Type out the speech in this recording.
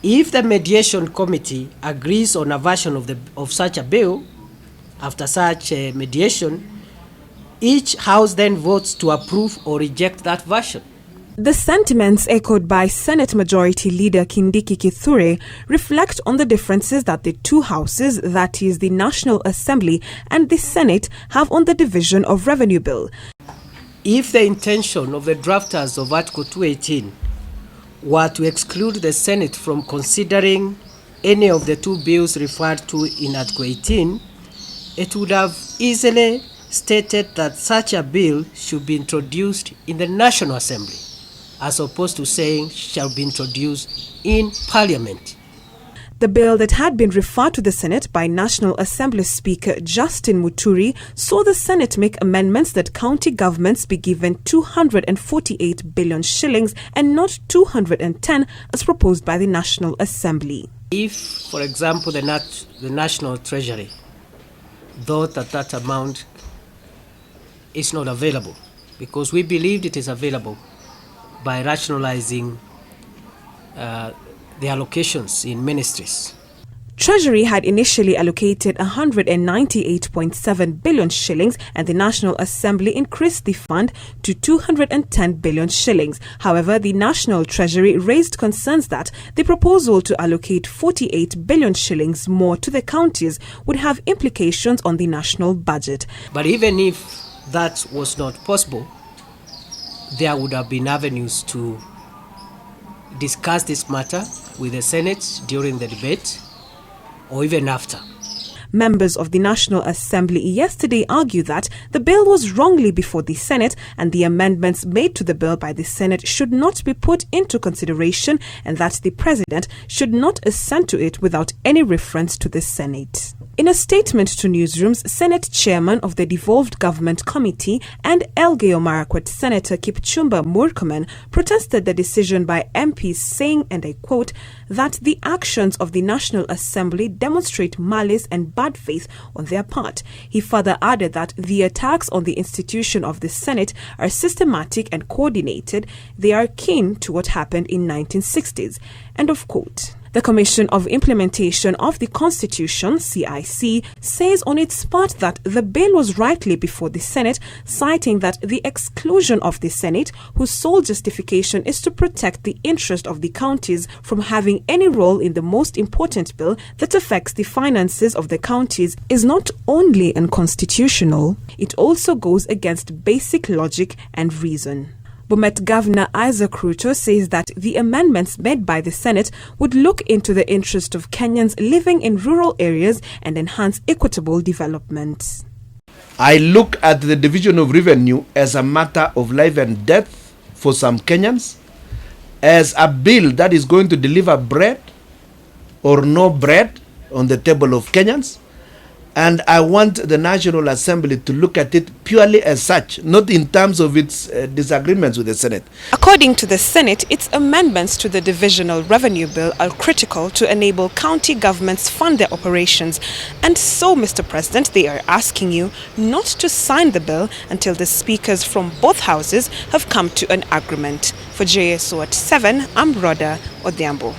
If the mediation committee agrees on a version of such a bill, after such a mediation, each house then votes to approve or reject that version. The sentiments echoed by Senate Majority Leader Kindiki Kithure reflect on the differences that the two houses, that is the National Assembly and the Senate, have on the division of revenue bill. If the intention of the drafters of Article 218 were to exclude the Senate from considering any of the two bills referred to in Article 18, it would have easily stated that such a bill should be introduced in the National Assembly, as opposed to saying shall be introduced in Parliament. The bill that had been referred to the Senate by National Assembly Speaker Justin Muturi saw the Senate make amendments that county governments be given 248 billion shillings and not 210 as proposed by the National Assembly. If, for example, the National Treasury thought that amount is not available, because we believed it is available by rationalizing the allocations in ministries. Treasury had initially allocated 198.7 billion shillings and the National Assembly increased the fund to 210 billion shillings. However, the National Treasury raised concerns that the proposal to allocate 48 billion shillings more to the counties would have implications on the national budget. But even if that was not possible, there would have been avenues to discuss this matter with the Senate during the debate or even after. Members of the National Assembly yesterday argued that the bill was wrongly before the Senate and the amendments made to the bill by the Senate should not be put into consideration and that the President should not assent to it without any reference to the Senate. In a statement to newsrooms, Senate Chairman of the Devolved Government Committee and Elgeyo Marakwet Senator Kipchumba Murkomen protested the decision by MPs, saying, and I quote, that the actions of the National Assembly demonstrate malice and bad faith on their part. He further added that the attacks on the institution of the Senate are systematic and coordinated. They are akin to what happened in 1960s. End of quote. The Commission of Implementation of the Constitution, CIC, says on its part that the bill was rightly before the Senate, citing that the exclusion of the Senate, whose sole justification is to protect the interest of the counties from having any role in the most important bill that affects the finances of the counties, is not only unconstitutional, it also goes against basic logic and reason. Bomet Governor Isaac Ruto says that the amendments made by the Senate would look into the interest of Kenyans living in rural areas and enhance equitable development. I look at the division of revenue as a matter of life and death for some Kenyans, as a bill that is going to deliver bread or no bread on the table of Kenyans. And I want the National Assembly to look at it purely as such, not in terms of its disagreements with the Senate. According to the Senate, its amendments to the Divisional Revenue Bill are critical to enable county governments fund their operations. And so, Mr. President, they are asking you not to sign the bill until the speakers from both houses have come to an agreement. For JSO at 7, I'm Rhoda, Odhiambo.